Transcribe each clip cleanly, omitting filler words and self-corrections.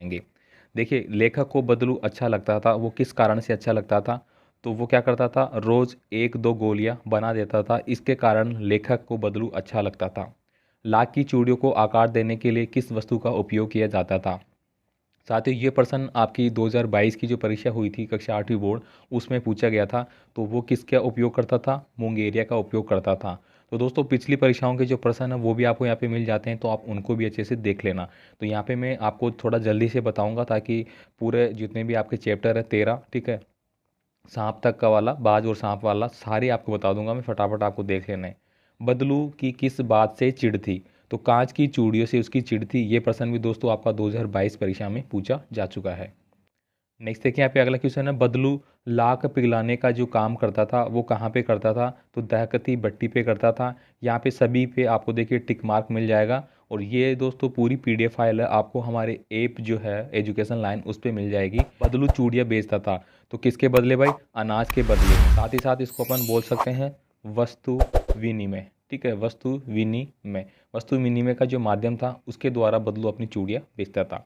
जाएंगे। देखिए, लेखक को बदलू अच्छा लगता था, वो किस कारण से अच्छा लगता था? तो वो क्या करता था, रोज एक दो गोलियां बना देता था, इसके कारण लेखक को बदलू अच्छा लगता था। लाख की चूड़ियों को आकार देने के लिए किस वस्तु का उपयोग किया जाता था? साथ ही ये प्रश्न आपकी 2022 की जो परीक्षा हुई थी कक्षा 8वीं बोर्ड, उसमें पूछा गया था। तो वो किसका उपयोग करता था? मूंगेरिया का उपयोग करता था। तो दोस्तों, पिछली परीक्षाओं के जो प्रश्न है वो भी आपको यहाँ पे मिल जाते हैं, तो आप उनको भी अच्छे से देख लेना। तो यहाँ पे मैं आपको थोड़ा जल्दी से बताऊंगा ताकि पूरे जितने भी आपके चैप्टर है 13, ठीक है, सांप तक का वाला, बाज और सांप वाला, सारे आपको बता दूंगा मैं, फटाफट आपको देख लेना है। बदलू की किस बात से चिढ़ थी? तो कांच की चूड़ियों से उसकी चिढ़ थी। ये प्रश्न भी दोस्तों आपका 2022 परीक्षा में पूछा जा चुका है। नेक्स्ट देखिए, यहाँ पे अगला क्वेश्चन है, बदलू लाख पिघलाने का जो काम करता था वो कहाँ पे करता था? तो दहकती भट्टी पे करता था। यहाँ पे सभी पे आपको देखिए टिक मार्क मिल जाएगा। और ये दोस्तों पूरी पीडीएफ फाइल है, आपको हमारे ऐप जो है एजुकेशन लाइन उस पे मिल जाएगी। बदलू चूड़ियाँ बेचता था, तो किसके बदले भाई? अनाज के बदले। साथ ही साथ इसको अपन बोल सकते हैं वस्तु विनिमय, ठीक है, वस्तु विनिमय। वस्तु विनिमय का जो माध्यम था उसके द्वारा बदलू अपनी चूड़ियाँ बेचता था।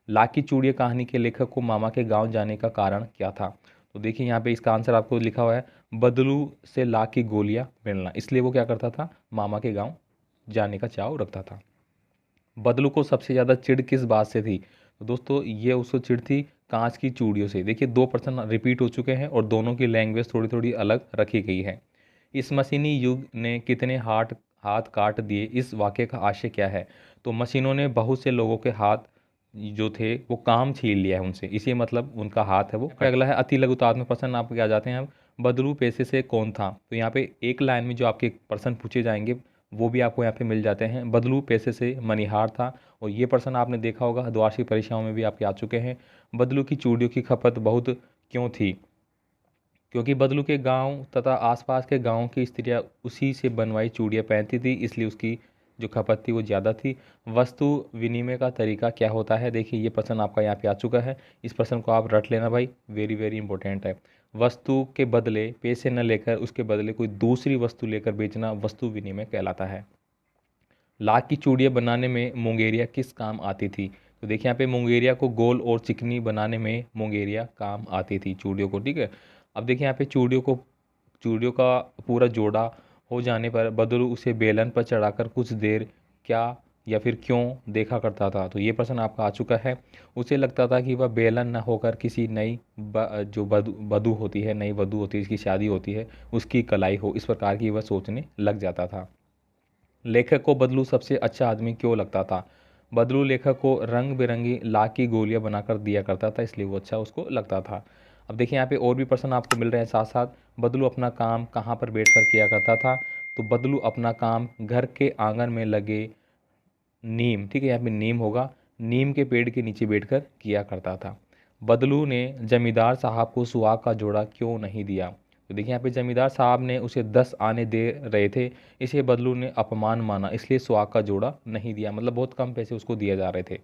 लाख की चूड़ियाँ कहानी के लेखक को मामा के गांव जाने का कारण क्या था? तो देखिए यहाँ पे इसका आंसर आपको लिखा हुआ है, बदलू से लाख की गोलियां मिलना, इसलिए वो क्या करता था, मामा के गांव जाने का चाव रखता था। बदलू को सबसे ज़्यादा चिढ़ किस बात से थी? तो दोस्तों ये उसको चिढ़ थी कांच की चूड़ियों से। देखिए, दो प्रश्न रिपीट हो चुके हैं और दोनों की लैंग्वेज थोड़ी थोड़ी अलग रखी गई है। इस मशीनी युग ने कितने हाथ हाथ काट दिए, इस वाक्य का आशय क्या है? तो मशीनों ने बहुत से लोगों के हाथ जो थे वो काम छीन लिया है उनसे, इसी मतलब उनका हाथ है वो कट। अगला है अति लघुतात्मक प्रश्न, आप क्या जाते हैं अब, बदलू पेशे से कौन था? तो यहाँ पे एक लाइन में जो आपके प्रश्न पूछे जाएंगे वो भी आपको यहाँ पे मिल जाते हैं। बदलू पेशे से मनिहार था, और ये प्रश्न आपने देखा होगा द्वार्षिक परीक्षाओं में भी आपके आ चुके हैं। बदलू की चूड़ियों की खपत बहुत क्यों थी? क्योंकि बदलू के गांव तथा आसपास के गांवों की स्त्रियां उसी से बनवाई चूड़ियां पहनती थी, इसलिए उसकी जो खपत थी वो ज़्यादा थी। वस्तु विनिमय का तरीका क्या होता है? देखिए, ये प्रश्न आपका यहाँ पे आ चुका है, इस प्रश्न को आप रट लेना भाई, वेरी वेरी इंपॉर्टेंट है। वस्तु के बदले पैसे न लेकर उसके बदले कोई दूसरी वस्तु लेकर बेचना वस्तु विनिमय कहलाता है। लाख की चूड़ियाँ बनाने में मुंगेरिया किस काम आती थी? तो देखिए यहाँ पे मुंगेरिया को गोल और चिकनी बनाने में मुंगेरिया काम आती थी चूड़ियों को, ठीक है। अब देखिए यहाँ पे चूड़ियों का पूरा जोड़ा हो जाने पर बदलू उसे बेलन पर चढ़ाकर कुछ देर क्या या फिर क्यों देखा करता था? तो ये प्रश्न आपका आ चुका है। उसे लगता था कि वह बेलन न होकर किसी नई जो वधू होती है, नई वधू होती है, इसकी शादी होती है, उसकी कलाई हो, इस प्रकार की वह सोचने लग जाता था। लेखक को बदलू सबसे अच्छा आदमी क्यों लगता था? बदलू लेखक को रंग बिरंगी लाख की गोलियां बनाकर दिया करता था, इसलिए वो अच्छा उसको लगता था। अब देखिए यहाँ पे और भी प्रश्न आपको मिल रहे हैं साथ साथ। बदलू अपना काम कहाँ पर बैठकर किया करता था? तो बदलू अपना काम घर के आंगन में लगे नीम, ठीक है, यहाँ पे नीम होगा, नीम के पेड़ के नीचे बैठकर किया करता था। बदलू ने जमींदार साहब को सुहाग का जोड़ा क्यों नहीं दिया? तो देखिए यहाँ पे जमींदार साहब ने उसे 10 आने दे रहे थे, इसे बदलू ने अपमान माना, इसलिए सुहाग का जोड़ा नहीं दिया, मतलब बहुत कम पैसे उसको दिए जा रहे थे।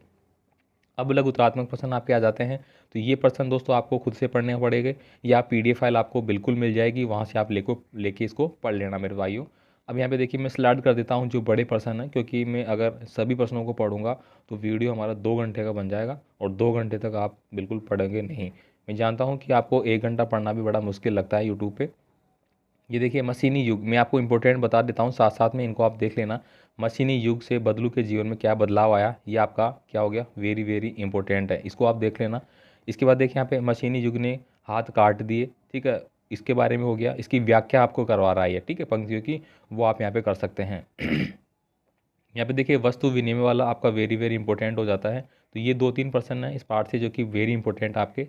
अब लघुत्रात्मक प्रश्न आपके आ जाते हैं। तो ये प्रश्न दोस्तों आपको खुद से पढ़ने पड़ेंगे, या पीडीएफ फाइल आपको बिल्कुल मिल जाएगी, वहाँ से आप लेके इसको पढ़ लेना मेरे भाइयों। अब यहाँ पे देखिए मैं स्लाइड कर देता हूँ जो बड़े प्रश्न हैं, क्योंकि मैं अगर सभी प्रश्नों को पढ़ूंगा तो वीडियो हमारा 2 घंटे का बन जाएगा, और 2 घंटे तक आप बिल्कुल पढ़ेंगे नहीं। मैं जानता हूँ कि आपको 1 घंटा पढ़ना भी बड़ा मुश्किल लगता है यूट्यूब पे। ये देखिए मशीनी युग, मैं आपको इंपॉर्टेंट बता देता हूँ, साथ साथ में इनको आप देख लेना। मशीनी युग से बदलू के जीवन में क्या बदलाव आया, ये आपका क्या हो गया, वेरी वेरी इंपॉर्टेंट है, इसको आप देख लेना। इसके बाद देखिए यहाँ पे मशीनी युग ने हाथ काट दिए, ठीक है, इसके बारे में हो गया, इसकी व्याख्या आपको करवा रहा है, ठीक है, पंक्तियों की, वो आप यहाँ पे कर सकते हैं। यहाँ पे देखिए वस्तु विनिमय वाला आपका वेरी वेरी इंपॉर्टेंट हो जाता है। तो ये 2-3 प्रश्न है इस पार्ट से जो कि वेरी इंपॉर्टेंट आपके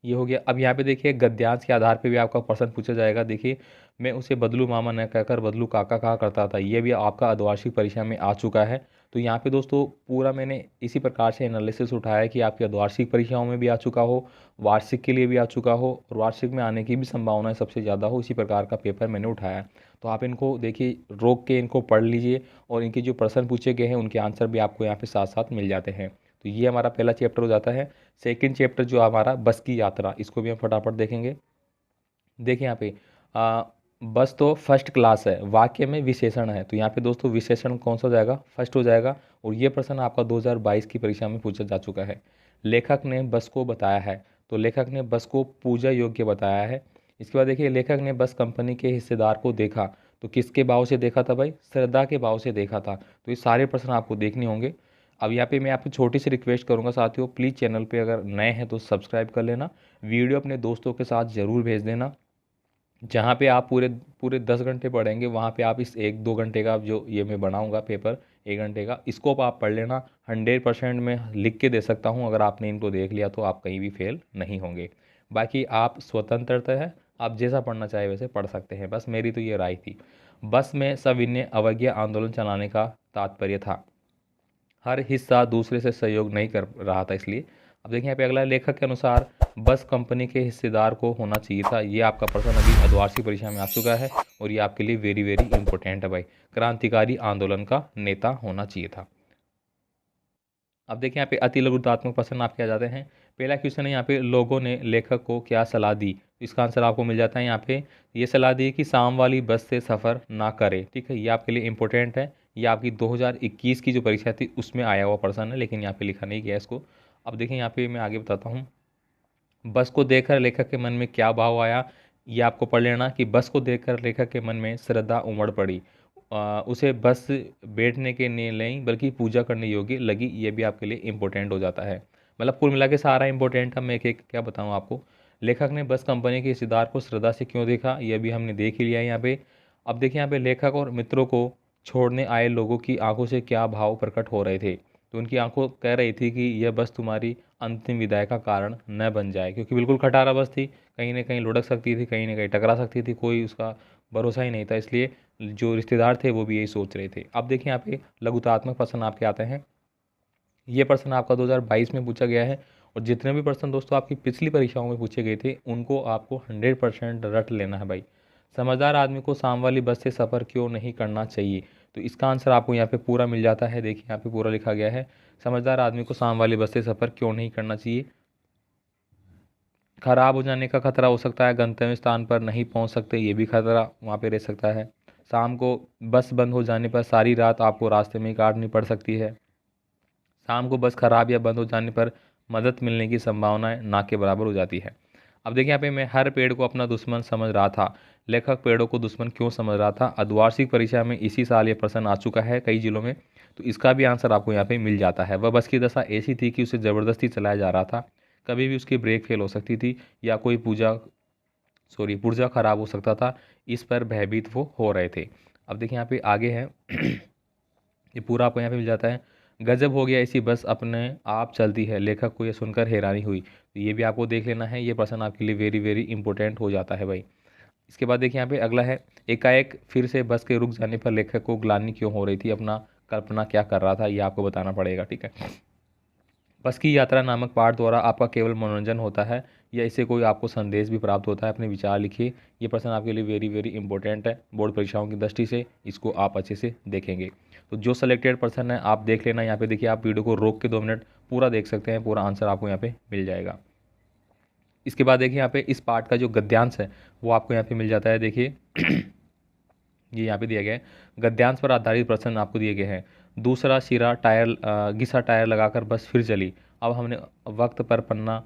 ये हो गया। अब यहाँ पे देखिए गद्यांश के आधार पे भी आपका प्रश्न पूछा जाएगा। देखिए, मैं उसे बदलू मामा न कहकर बदलू काका कहा करता था, ये भी आपका अर्धवार्षिक परीक्षा में आ चुका है। तो यहाँ पे दोस्तों पूरा मैंने इसी प्रकार से एनालिसिस उठाया है कि आपकी अर्धवार्षिक परीक्षाओं में भी आ चुका हो, वार्षिक के लिए भी आ चुका हो, और वार्षिक में आने की भी संभावना सबसे ज़्यादा हो, इसी प्रकार का पेपर मैंने उठाया है। तो आप इनको देखिए रोक के इनको पढ़ लीजिए, और इनके जो प्रश्न पूछे गए हैं उनके आंसर भी आपको यहाँ पे साथ साथ मिल जाते हैं। तो ये हमारा पहला चैप्टर हो जाता है। सेकंड चैप्टर जो हमारा बस की यात्रा, इसको भी हम फटाफट देखेंगे। देखिए यहाँ पे आ, बस तो फर्स्ट क्लास है, वाक्य में विशेषण है, तो यहाँ पे दोस्तों विशेषण कौन सा हो जाएगा, फर्स्ट हो जाएगा। और ये प्रश्न आपका 2022 की परीक्षा में पूछा जा चुका है। लेखक ने बस को बताया है, तो लेखक ने बस को पूजा योग्य बताया है। इसके बाद देखिए, लेखक ने बस कंपनी के हिस्सेदार को देखा, तो किसके भाव से देखा था भाई? श्रद्धा के भाव से देखा था। तो ये सारे प्रश्न आपको देखने होंगे। अब यहाँ पे मैं आपको छोटी सी रिक्वेस्ट करूँगा साथियों, प्लीज़ चैनल पे अगर नए हैं तो सब्सक्राइब कर लेना, वीडियो अपने दोस्तों के साथ ज़रूर भेज देना। जहाँ पे आप पूरे पूरे 10 घंटे पढ़ेंगे, वहाँ पे आप इस 1-2 घंटे का जो ये मैं बनाऊँगा पेपर 1 घंटे का, इसको आप पढ़ लेना। 100% मैं लिख के दे सकता हूँ, अगर आपने इनको देख लिया तो आप कहीं भी फेल नहीं होंगे। बाकी आप स्वतंत्रता है, आप जैसा पढ़ना चाहे वैसे पढ़ सकते हैं, बस मेरी तो ये राय थी। बस में सविनय अवज्ञा आंदोलन चलाने का तात्पर्य था, हर हिस्सा दूसरे से सहयोग नहीं कर रहा था इसलिए। अब देखिए यहाँ पे अगला, लेखक के अनुसार बस कंपनी के हिस्सेदार को होना चाहिए था। ये आपका प्रश्न अभी द्वादशी परीक्षा में आ चुका है और ये आपके लिए वेरी वेरी इंपॉर्टेंट है भाई। क्रांतिकारी आंदोलन का नेता होना चाहिए था। अब देखिए यहाँ पे अति लघुतात्मक प्रश्न आपके आ जाते हैं। पहला क्वेश्चन है यहाँ पे, लोगों ने लेखक को क्या सलाह दी? इसका आंसर आपको मिल जाता है यहाँ पे, ये सलाह दी कि शाम वाली बस से सफ़र ना करे। ठीक है, ये आपके लिए इंपॉर्टेंट है। ये आपकी 2021 की जो परीक्षा थी उसमें आया हुआ प्रश्न है, लेकिन यहाँ पे लिखा नहीं गया इसको। अब देखिए यहाँ पे मैं आगे बताता हूँ। बस को देखकर लेखक के मन में क्या भाव आया, ये आपको पढ़ लेना कि बस को देखकर लेखक के मन में श्रद्धा उमड़ पड़ी। उसे बस बैठने के लिए नहीं बल्कि पूजा करने योग्य लगी। ये भी आपके लिए इम्पोर्टेंट हो जाता है। मतलब कुल मिला के सारा इंपॉर्टेंट है। मैं एक एक क्या बताऊँ आपको। लेखक ने बस कंपनी के हिस्सेदार को श्रद्धा से क्यों देखा, ये भी हमने देख ही लिया है यहाँ पे। अब देखिए यहाँ पे, लेखक और मित्रों को छोड़ने आए लोगों की आंखों से क्या भाव प्रकट हो रहे थे? तो उनकी आंखों कह रही थी कि यह बस तुम्हारी अंतिम विदाई का कारण न बन जाए, क्योंकि बिल्कुल खटारा बस थी, कहीं ना कहीं लुढ़क सकती थी, कहीं ना कहीं टकरा सकती थी, कोई उसका भरोसा ही नहीं था। इसलिए जो रिश्तेदार थे वो भी यही सोच रहे थे। अब देखिए यहाँ पे लघुतात्मक प्रश्न आपके आते हैं। ये प्रश्न आपका 2022 में पूछा गया है, और जितने भी प्रश्न दोस्तों आपकी पिछली परीक्षाओं में पूछे गए थे उनको आपको 100% रट लेना है भाई। समझदार आदमी को शाम वाली बस से सफ़र क्यों नहीं करना चाहिए? तो इसका आंसर आपको यहाँ पे पूरा मिल जाता है। देखिए यहाँ पे पूरा लिखा गया है, समझदार आदमी को शाम वाली बस से सफ़र क्यों नहीं करना चाहिए? खराब हो जाने का खतरा हो सकता है, गंतव्य स्थान पर नहीं पहुंच सकते, ये भी खतरा वहाँ पे रह सकता है। शाम को बस बंद हो जाने पर सारी रात आपको रास्ते में ही काटनी पड़ सकती है। शाम को बस खराब या बंद हो जाने पर मदद मिलने की संभावनाएं ना के बराबर हो जाती है। अब देखिए यहाँ पे, मैं हर पेड़ को अपना दुश्मन समझ रहा था, लेखक पेड़ों को दुश्मन क्यों समझ रहा था? अर्धवार्षिक परीक्षा में इसी साल ये प्रश्न आ चुका है कई जिलों में, तो इसका भी आंसर आपको यहाँ पे मिल जाता है। वह बस की दशा ऐसी थी कि उसे ज़बरदस्ती चलाया जा रहा था, कभी भी उसकी ब्रेक फेल हो सकती थी या कोई पुर्जा खराब हो सकता था, इस पर भयभीत वो हो रहे थे। अब देखिए यहाँ पे आगे है ये पूरा आपको यहाँ पे मिल जाता है। गजब हो गया, इसी बस अपने आप चलती है, लेखक को यह सुनकर हैरानी हुई। तो ये भी आपको देख लेना है, ये प्रश्न आपके लिए वेरी वेरी इंपॉर्टेंट हो जाता है भाई। इसके बाद देखिए यहाँ पे अगला है, एकाएक फिर से बस के रुक जाने पर लेखक को ग्लानि क्यों हो रही थी, अपना कल्पना क्या कर रहा था, ये आपको बताना पड़ेगा। ठीक है, बस की यात्रा नामक पाठ द्वारा आपका केवल मनोरंजन होता है या इससे कोई आपको संदेश भी प्राप्त होता है? अपने विचार लिखिए। ये प्रश्न आपके लिए वेरी वेरी इंपॉर्टेंट है बोर्ड परीक्षाओं की दृष्टि से, इसको आप अच्छे से देखेंगे। तो जो सेलेक्टेड पर्सन है आप देख लेना। यहाँ पे देखिए, आप वीडियो को रोक के 2 मिनट पूरा देख सकते हैं, पूरा आंसर आपको यहाँ पे मिल जाएगा। इसके बाद देखिए यहाँ पे इस पार्ट का जो गद्यांश है वो आपको यहाँ पे मिल जाता है। देखिए ये यहाँ पे दिया गया है, गद्यांश पर आधारित प्रश्न आपको दिए गए हैं। दूसरा सिरा घिसा टायर लगाकर बस फिर चली। अब हमने वक्त पर पन्ना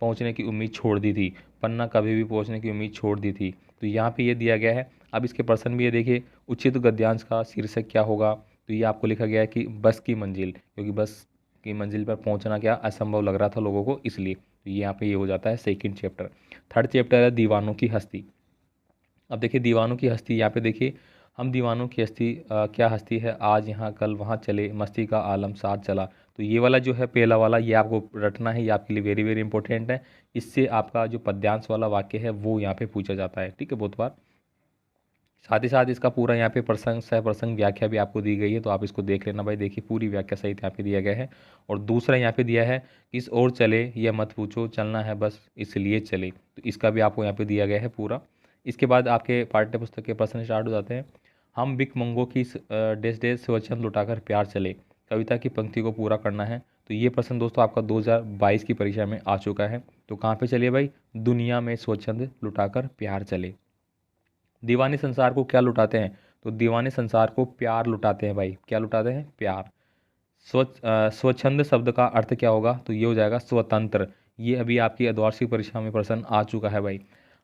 पहुँचने की उम्मीद छोड़ दी थी, पन्ना कभी भी पहुँचने की उम्मीद छोड़ दी थी। तो यहाँ पे ये दिया गया है। अब इसके प्रश्न भी ये देखिए, उचित गद्यांश का शीर्षक क्या होगा? तो ये आपको लिखा गया है कि बस की मंजिल, क्योंकि बस की मंजिल पर पहुँचना क्या असंभव लग रहा था लोगों को, इसलिए। तो ये यहाँ पे ये हो जाता है सेकंड चैप्टर। थर्ड चैप्टर है दीवानों की हस्ती। अब देखिए, दीवानों की हस्ती, यहाँ पे देखिए, हम दीवानों की हस्ती क्या हस्ती है, आज यहाँ कल वहाँ चले, मस्ती का आलम साथ चला। तो ये वाला जो है पहला वाला, ये आपको रटना है, ये आपके लिए वेरी वेरी इंपॉर्टेंट है। इससे आपका जो पद्यांश वाला वाक्य है वो यहाँ पे पूछा जाता है। ठीक है, बहुत बार। साथ ही साथ इसका पूरा यहाँ पे प्रसंग सह प्रसंग व्याख्या भी आपको दी गई है, तो आप इसको देख लेना भाई। देखिए पूरी व्याख्या सहित यहाँ पे दिया गया है। और दूसरा यहाँ पे दिया है, किस ओर चले यह मत पूछो, चलना है बस इसलिए चले। तो इसका भी आपको यहाँ पे दिया गया है पूरा। इसके बाद आपके पाठ्य पुस्तक के प्रश्न स्टार्ट हो जाते हैं। हम बिक मंगो की डेस डेस स्वच्छंद लुटाकर प्यार चले, कविता की पंक्ति को पूरा करना है। तो ये प्रश्न दोस्तों आपका 2022 की परीक्षा में आ चुका है। तो कहाँ पे चलिए भाई, दुनिया में स्वच्छंद लुटाकर प्यार चले। दीवाने संसार को क्या लुटाते हैं? तो दीवाने संसार को प्यार लुटाते हैं भाई। क्या लुटाते हैं? प्यार। स्वच्छंद शब्द का अर्थ क्या होगा, तो ये हो जाएगा स्वतंत्र। ये अभी आपकी अर्धवार्षिक परीक्षा में प्रश्न आ चुका है भाई।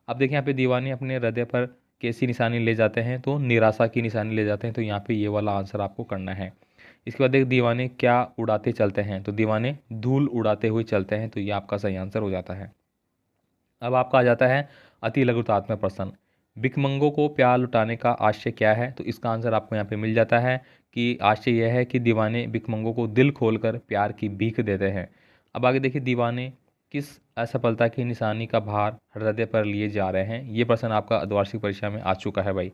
अब देखिए यहाँ पे दीवाने अपने हृदय पर कैसी निशानी ले जाते हैं, तो निराशा की निशानी ले जाते हैं, तो यहाँ पे ये वाला आंसर आपको करना है। इसके बाद देख दीवाने क्या उड़ाते चलते हैं, तो दीवाने धूल उड़ाते हुए चलते हैं, तो ये आपका सही आंसर हो जाता है। अब आपका आ जाता है अति लघुतात्मक प्रश्न। भिखमंगों को प्यार लुटाने का आशय क्या है, तो इसका आंसर आपको यहाँ पे मिल जाता है कि आशय यह है कि दीवाने भिखमंगों को दिल खोलकर प्यार की भीख देते हैं। अब आगे देखिए दीवाने किस असफलता की निशानी का भार हृदय पर लिए जा रहे हैं, ये प्रश्न आपका अर्धवार्षिक परीक्षा में आ चुका है भाई।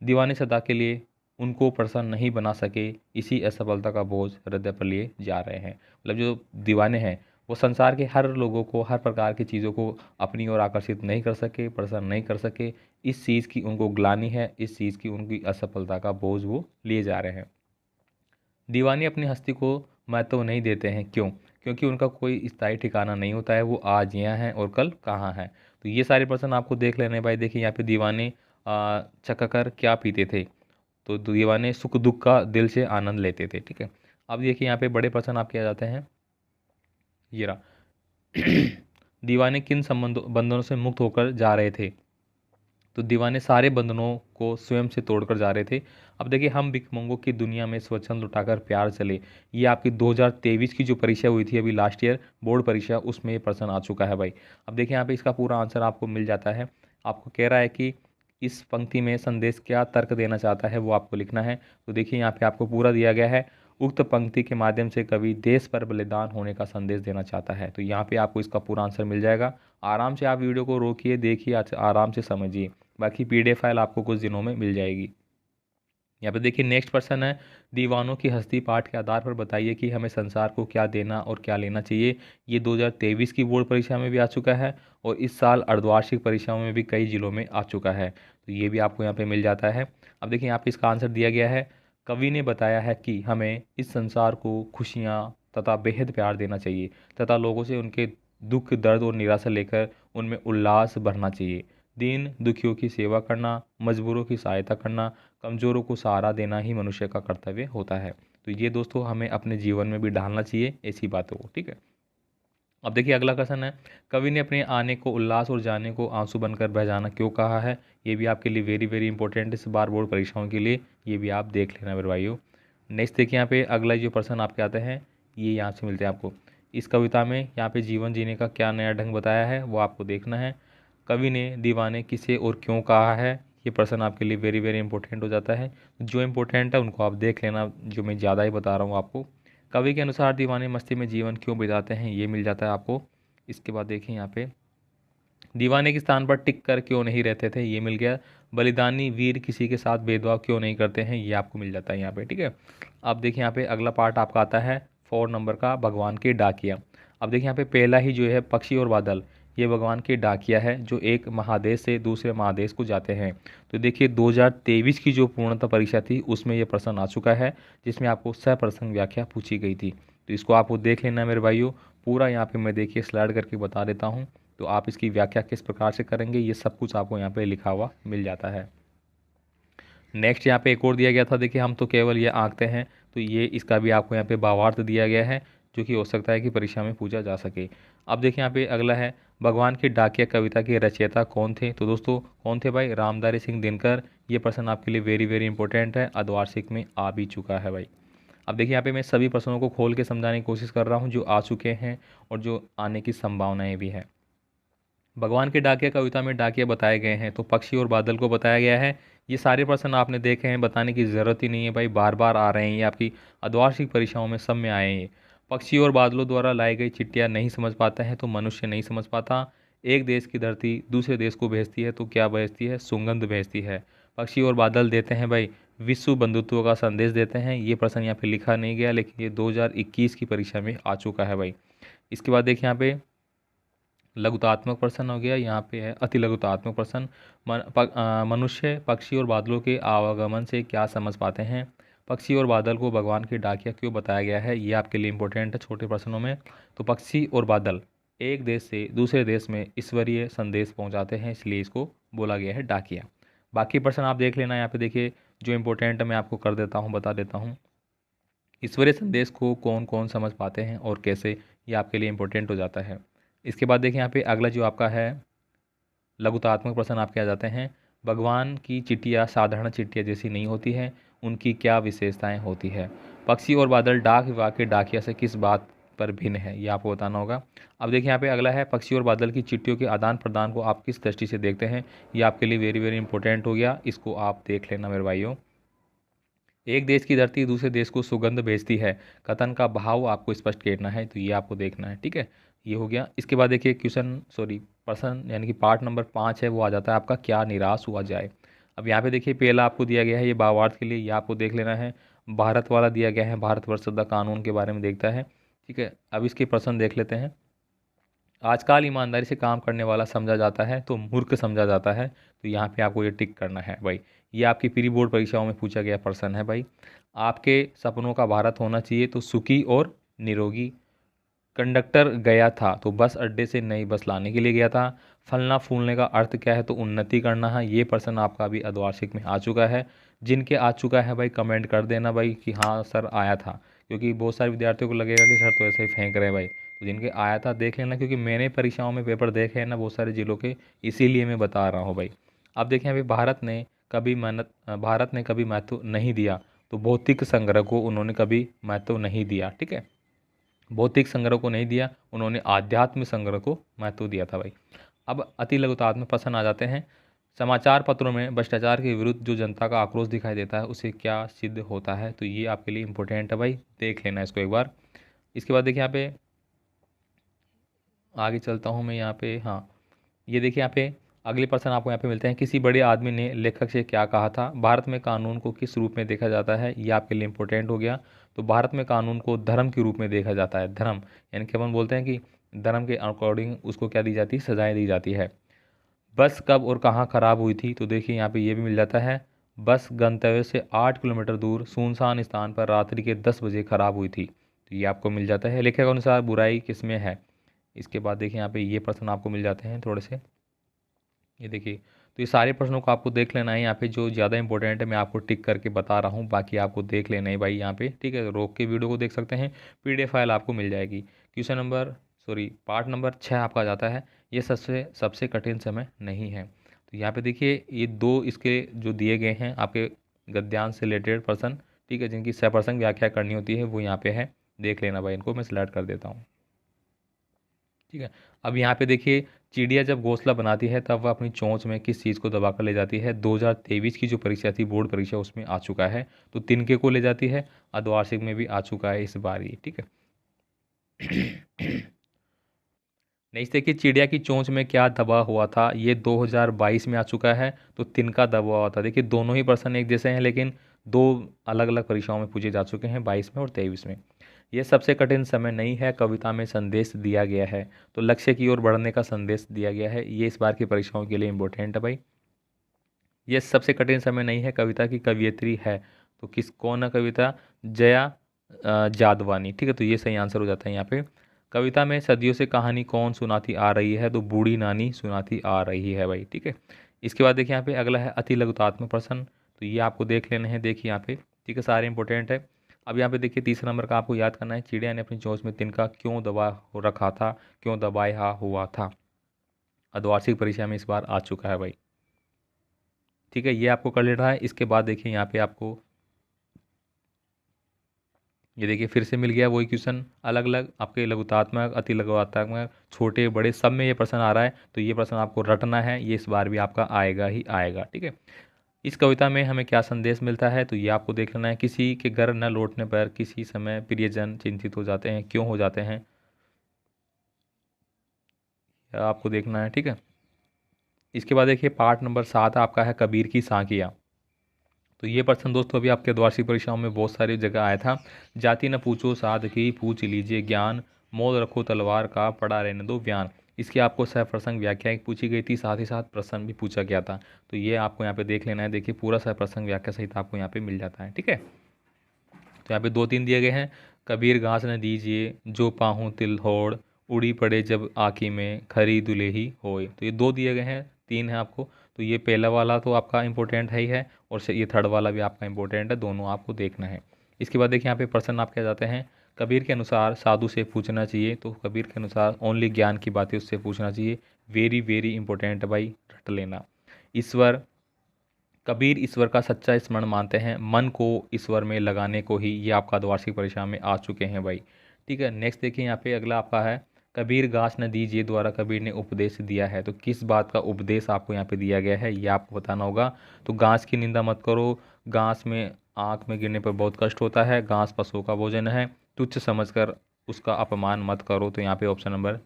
दीवाने सदा के लिए उनको प्रसन्न नहीं बना सके, इसी असफलता का बोझ हृदय पर लिए जा रहे हैं। मतलब जो दीवाने हैं वो संसार के हर लोगों को, हर प्रकार की चीज़ों को अपनी ओर आकर्षित नहीं कर सके, प्रसन्न नहीं कर सके, इस चीज़ की उनको ग्लानि है, इस चीज़ की उनकी असफलता का बोझ वो लिए जा रहे हैं। दीवाने अपनी हस्ती को महत्व नहीं देते हैं, क्यों? क्योंकि उनका कोई स्थायी ठिकाना नहीं होता है, वो आज यहाँ हैं और कल कहाँ हैं। तो ये सारे प्रश्न आपको देख लेने भाई। देखिए यहाँ पे दीवाने चक्कर क्या पीते थे, तो दीवाने सुख दुख का दिल से आनंद लेते थे, ठीक है। अब देखिए यहाँ पे बड़े प्रश्न आपके आ जाते हैं, ये रहा। दीवाने किन संबंधों बंधनों से मुक्त होकर जा रहे थे, तो दीवाने सारे बंधनों को स्वयं से तोड़कर जा रहे थे। अब देखिए हम भिखमंगों की दुनिया में स्वच्छंद लुटाकर प्यार चले, ये आपकी 2023 की जो परीक्षा हुई थी अभी लास्ट ईयर बोर्ड परीक्षा, उसमें ये प्रश्न आ चुका है भाई। अब देखिए यहाँ पे इसका पूरा आंसर आपको मिल जाता है। आपको कह रहा है कि इस पंक्ति में संदेश क्या तर्क देना चाहता है वो आपको लिखना है। तो देखिए यहाँ पे आपको पूरा दिया गया है। उक्त पंक्ति के माध्यम से कवि देश पर बलिदान होने का संदेश देना चाहता है, तो यहाँ पे आपको इसका पूरा आंसर मिल जाएगा। आराम से आप वीडियो को रोकिए, देखिए, आराम से समझिए। बाकी पीडीएफ फाइल आपको कुछ दिनों में मिल जाएगी। यहाँ पे देखिए नेक्स्ट पर्सन है, दीवानों की हस्ती पाठ के आधार पर बताइए कि हमें संसार को क्या देना और क्या लेना चाहिए। ये 2023 की बोर्ड परीक्षा में भी आ चुका है और इस साल अर्धवार्षिक परीक्षाओं में भी कई जिलों में आ चुका है, तो ये भी आपको यहाँ पे मिल जाता है। अब देखिए यहाँ पे इसका आंसर दिया गया है, कवि ने बताया है कि हमें इस संसार को खुशियाँ तथा बेहद प्यार देना चाहिए तथा लोगों से उनके दुख दर्द और निराशा लेकर उनमें उल्लास भरना चाहिए। दीन दुखियों की सेवा करना, मजबूरों की सहायता करना, कमज़ोरों को सहारा देना ही मनुष्य का कर्तव्य होता है। तो ये दोस्तों हमें अपने जीवन में भी ढालना चाहिए ऐसी बातों को, ठीक है। अब देखिए अगला क्वेश्चन है, कवि ने अपने आने को उल्लास और जाने को आंसू बनकर बह जाना क्यों कहा है। ये भी आपके लिए वेरी वेरी इंपॉर्टेंट इस बार बोर्ड परीक्षाओं के लिए, ये भी आप देख लेना मेरे भाइयों। नेक्स्ट देखिए यहाँ पे अगला जो प्रश्न आपके आते हैं ये यहाँ से मिलते हैं आपको। इस कविता में यहाँ पे जीवन जीने का क्या नया ढंग बताया है वो आपको देखना है। कवि ने दीवाने किसे और क्यों कहा है, ये प्रश्न आपके लिए वेरी वेरी इंपॉर्टेंट हो जाता है। जो इंपॉर्टेंट है उनको आप देख लेना, जो मैं ज़्यादा ही बता रहा हूँ आपको। कवि के अनुसार दीवाने मस्ती में जीवन क्यों बिताते हैं, ये मिल जाता है आपको। इसके बाद देखिए यहाँ पे दीवाने के स्थान पर टिक कर क्यों नहीं रहते थे, ये मिल गया। बलिदानी वीर किसी के साथ भेदभाव क्यों नहीं करते हैं, ये आपको मिल जाता है यहाँ पे, ठीक है। अब देखिए यहाँ पे अगला पार्ट आपका आता है 4 नंबर का, भगवान के डाकिया। अब देखिए यहाँ पे पहला ही जो है पक्षी और बादल, ये भगवान के डाकिया है जो एक महादेश से दूसरे महादेश को जाते हैं। तो देखिए 2023 की जो पूर्णतः परीक्षा थी उसमें ये प्रश्न आ चुका है, जिसमें आपको सप्रसंग व्याख्या पूछी गई थी। तो इसको आपको देख लेना मेरे भाइयों पूरा। यहाँ पे मैं देखिए स्लाइड करके बता देता हूँ, तो आप इसकी व्याख्या किस प्रकार से करेंगे ये सब कुछ आपको यहाँ पे लिखा हुआ मिल जाता है। नेक्स्ट यहाँ पे एक और दिया गया था, देखिए हम तो केवल ये आंकते हैं, तो ये इसका भी आपको यहाँ पे भावार्थ दिया गया है जो कि हो सकता है कि परीक्षा में पूछा जा सके। अब देखिए यहाँ पे अगला है, भगवान की डाकिया कविता के रचयिता कौन थे, तो दोस्तों कौन थे भाई, रामधारी सिंह दिनकर। ये प्रश्न आपके लिए वेरी वेरी इंपॉर्टेंट है, अर्धवार्षिक में आ भी चुका है भाई। अब देखिए यहाँ पे मैं सभी प्रश्नों को खोल के समझाने की कोशिश कर रहा हूँ जो आ चुके हैं और जो आने की संभावनाएं भी हैं। भगवान के डाकिया कविता में डाकिया बताए गए हैं, तो पक्षी और बादल को बताया गया है। ये सारे प्रश्न आपने देखे हैं, बताने की ज़रूरत ही नहीं है भाई, बार बार आ रहे हैं, ये आपकी अर्धवार्षिक परीक्षाओं में सब में आए हैं ये। पक्षी और बादलों द्वारा लाई गई चिट्ठियाँ नहीं समझ पाता है तो मनुष्य नहीं समझ पाता। एक देश की धरती दूसरे देश को भेजती है तो क्या भेजती है, सुगंध भेजती है। पक्षी और बादल देते हैं भाई विश्व बंधुत्व का संदेश देते हैं। ये प्रश्न यहाँ पे लिखा नहीं गया लेकिन ये 2021 की परीक्षा में आ चुका है भाई। इसके बाद देखिए यहाँ पे लघुतात्मक प्रश्न हो गया, यहाँ पे है अति लघुतात्मक प्रश्न। मनुष्य पक्षी और बादलों के आवागमन से क्या समझ पाते हैं। पक्षी और बादल को भगवान की डाकिया क्यों बताया गया है, ये आपके लिए इंपॉर्टेंट है छोटे प्रश्नों में। तो पक्षी और बादल एक देश से दूसरे देश में ईश्वरीय संदेश पहुंचाते हैं, इसलिए इसको बोला गया है डाकिया। बाकी प्रश्न आप देख लेना, यहाँ पे देखिए जो इंपॉर्टेंट है मैं आपको कर देता हूँ, बता देता हूँ। ईश्वरीय संदेश को कौन कौन समझ पाते हैं और कैसे, ये आपके लिए इंपॉर्टेंट हो जाता है। इसके बाद देखिए यहाँ पे अगला जो आपका है लघुतात्मक प्रश्न आपके आ जाते हैं। भगवान की चिट्ठियाँ साधारण चिट्ठियाँ जैसी नहीं होती हैं, उनकी क्या विशेषताएं होती है। पक्षी और बादल डाक विभाग के डाकिया से किस बात पर भिन्न है, ये आपको बताना होगा। अब देखिए यहाँ पे अगला है पक्षी और बादल की चिट्ठियों के आदान प्रदान को आप किस दृष्टि से देखते हैं, ये आपके लिए वेरी वेरी इंपॉर्टेंट हो गया, इसको आप देख लेना मेरे भाइयों। एक देश की धरती दूसरे देश को सुगंध भेजती है, कथन का भाव आपको स्पष्ट करना है, तो ये आपको देखना है, ठीक है। ये हो गया। इसके बाद देखिए प्रश्न यानी कि पार्ट नंबर 5 है, वो आ जाता है आपका क्या निराश हुआ जाए। अब यहाँ पे देखिए पहला आपको दिया गया है ये भावार्थ के लिए, ये आपको देख लेना है। भारत वाला दिया गया है, भारतवर्ष द कानून के बारे में देखता है, ठीक है। अब इसके प्रश्न देख लेते हैं। आजकल ईमानदारी से काम करने वाला समझा जाता है तो मूर्ख समझा जाता है, तो यहाँ पे आपको ये टिक करना है भाई। ये आपकी प्री बोर्ड परीक्षाओं में पूछा गया प्रश्न है भाई। आपके सपनों का भारत होना चाहिए तो सुखी और निरोगी। कंडक्टर गया था तो बस अड्डे से नई बस लाने के लिए गया था। फलना फूलने का अर्थ क्या है, तो उन्नति करना है। ये प्रश्न आपका अभी अर्धवार्षिक में आ चुका है। जिनके आ चुका है भाई कमेंट कर देना भाई कि हाँ सर आया था, क्योंकि बहुत सारे विद्यार्थियों को लगेगा कि सर तो ऐसे ही फेंक रहे हैं भाई। तो जिनके आया था देख लेना, क्योंकि मैंने परीक्षाओं में पेपर देखे हैं ना बहुत सारे जिलों के, इसीलिए मैं बता रहा हूँ भाई। अब देखें अभी भारत ने कभी महत्व नहीं दिया, तो भौतिक संग्रह को उन्होंने कभी महत्व नहीं दिया, ठीक है। भौतिक संग्रह को नहीं दिया, उन्होंने आध्यात्मिक संग्रह को महत्व दिया था भाई। अब अति लघुतात्मक प्रश्न आ जाते हैं। समाचार पत्रों में भ्रष्टाचार के विरुद्ध जो जनता का आक्रोश दिखाई देता है उसे क्या सिद्ध होता है, तो ये आपके लिए इंपॉर्टेंट है भाई, देख लेना इसको एक बार। इसके बाद देखिए यहाँ पे आगे चलता हूँ मैं यहाँ पे, हाँ ये देखिए यहाँ पे अगले प्रश्न आपको यहाँ पे मिलते हैं। किसी बड़े आदमी ने लेखक से क्या कहा था, भारत में कानून को किस रूप में देखा जाता है, ये आपके लिए इंपॉर्टेंट हो गया। तो भारत में कानून को धर्म के रूप में देखा जाता है। धर्म यानी कि अपन बोलते हैं कि धर्म के अकॉर्डिंग उसको क्या दी जाती है, सजाएं दी जाती है। बस कब और कहाँ खराब हुई थी, तो देखिए यहाँ पे ये भी मिल जाता है। बस गंतव्य से 8 किलोमीटर दूर सुनसान स्थान पर रात्रि के 10 बजे खराब हुई थी, तो ये आपको मिल जाता है। लेखक के अनुसार बुराई किसमें है। इसके बाद देखिए यहाँ पे ये प्रश्न आपको मिल जाते हैं थोड़े से, ये देखिए। तो ये सारे प्रश्नों को आपको देख लेना है। यहाँ पे जो ज़्यादा इंपॉर्टेंट है मैं आपको टिक करके बता रहा हूँ, बाकी आपको देख लेना है भाई यहाँ पे, ठीक है। रोक के वीडियो को देख सकते हैं, पीडीएफ फाइल आपको मिल जाएगी। पार्ट नंबर 6 आपका आ जाता है। ये सबसे सबसे कठिन समय नहीं है। तो यहाँ पे देखिए ये दो इसके जो दिए गए हैं आपके गद्यांश से रिलेटेड प्रश्न, ठीक है, जिनकी सप्रसंग व्याख्या करनी होती है वो यहाँ पे है, देख लेना भाई। इनको मैं सिलेक्ट कर देता हूँ, ठीक है। अब यहाँ पे देखिए चिड़िया जब घोंसला बनाती है तब वह अपनी चोंच में किस चीज़ को दबाकर ले जाती है। 2023 की जो परीक्षा थी बोर्ड परीक्षा उसमें आ चुका है, तो तिनके को ले जाती है। अर्धवार्षिक में भी आ चुका है इस बार ये, ठीक है। नेक्स्ट देखिए चिड़िया की चोंच में क्या दबा हुआ था, ये 2022 में आ चुका है, तो तिनका दबा हुआ था। देखिए दोनों ही प्रश्न एक जैसे हैं, लेकिन दो अलग अलग परीक्षाओं में पूछे जा चुके हैं, 22 में और 23 में। ये सबसे कठिन समय नहीं है, कविता में संदेश दिया गया है, तो लक्ष्य की ओर बढ़ने का संदेश दिया गया है। ये इस बार की परीक्षाओं के लिए इंपॉर्टेंट है भाई। ये सबसे कठिन समय नहीं है, कविता की कवियत्री है, तो किस कौन है कविता, जया जादवानी, ठीक है। तो ये सही आंसर हो जाता है यहाँ पे। कविता में सदियों से कहानी कौन सुनाती आ रही है, तो बूढ़ी नानी सुनाती आ रही है भाई, ठीक है। इसके बाद देखिए यहाँ पे अगला है अति लघुतात्मक प्रश्न, तो ये आपको देख लेने हैं, देखिए यहाँ पे, ठीक है, सारे इंपॉर्टेंट है। अब यहाँ पे देखिए तीसरा नंबर का आपको याद करना है, चिड़िया ने अपनी चोंच में तिनका क्यों दबा रखा था, क्यों दबाया हुआ था। अर्धवार्षिक परीक्षा में इस बार आ चुका है भाई, ठीक है, ये आपको कर लेना है। इसके बाद देखिए यहाँ पे आपको ये देखिए फिर से मिल गया वही क्वेश्चन, अलग अलग आपके लघुतात्मक अति लघुतात्मक छोटे बड़े सब में ये प्रश्न आ रहा है, तो ये प्रश्न आपको रटना है, ये इस बार भी आपका आएगा ही आएगा, ठीक है। इस कविता में हमें क्या संदेश मिलता है, तो ये आपको देख लेना है। किसी के घर न लौटने पर किसी समय प्रियजन चिंतित हो जाते हैं, क्यों हो जाते हैं, आपको देखना है, ठीक है। इसके बाद देखिए पार्ट नंबर 7 आपका है कबीर की साखियाँ। तो ये प्रश्न दोस्तों अभी आपके वार्षिक परीक्षाओं में बहुत सारी जगह आया था। जाति न पूछो साध की पूछ लीजिए ज्ञान, मोल रखो तलवार का पड़ा रहने दो बयान। इसकी आपको सह प्रसंग व्याख्या पूछी गई थी, साथ ही साथ प्रश्न भी पूछा गया था, तो ये आपको यहाँ पे देख लेना है। देखिए पूरा सह प्रसंग व्याख्या सहित आपको यहाँ पे मिल जाता है, ठीक है। तो यहाँ पे 2-3 दिए गए हैं। कबीर घास न दीजिए जो पाहूँ तिल्होड़, उड़ी पड़े जब आँखी में खरी दुलेही होए, तो ये 2 दिए गए हैं, 3 है आपको। तो ये पहला वाला तो आपका इंपॉर्टेंट है ही है, और ये थर्ड वाला भी आपका इंपॉर्टेंट है, दोनों आपको देखना है। इसके बाद देखिए यहाँ पे प्रश्न आप क्या जाते हैं, कबीर के अनुसार साधु से पूछना चाहिए, तो कबीर के अनुसार ओनली ज्ञान की बातें उससे पूछना चाहिए। वेरी वेरी इंपॉर्टेंट है भाई, रट लेना। ईश्वर, कबीर ईश्वर का सच्चा स्मरण मानते हैं, मन को ईश्वर में लगाने को ही, ये आपका वार्षिक परीक्षा में आ चुके हैं भाई। ठीक है, नेक्स्ट देखिए यहाँ पे अगला आपका है, कबीर घास न दीजिए द्वारा कबीर ने उपदेश दिया है, तो किस बात का उपदेश आपको यहाँ पे दिया गया है ये आपको बताना होगा। तो घास की निंदा मत करो, घास में आँख में गिरने पर बहुत कष्ट होता है, घास पशुओं का भोजन है, तुच्छ समझकर उसका अपमान मत करो। तो यहाँ पे ऑप्शन नंबर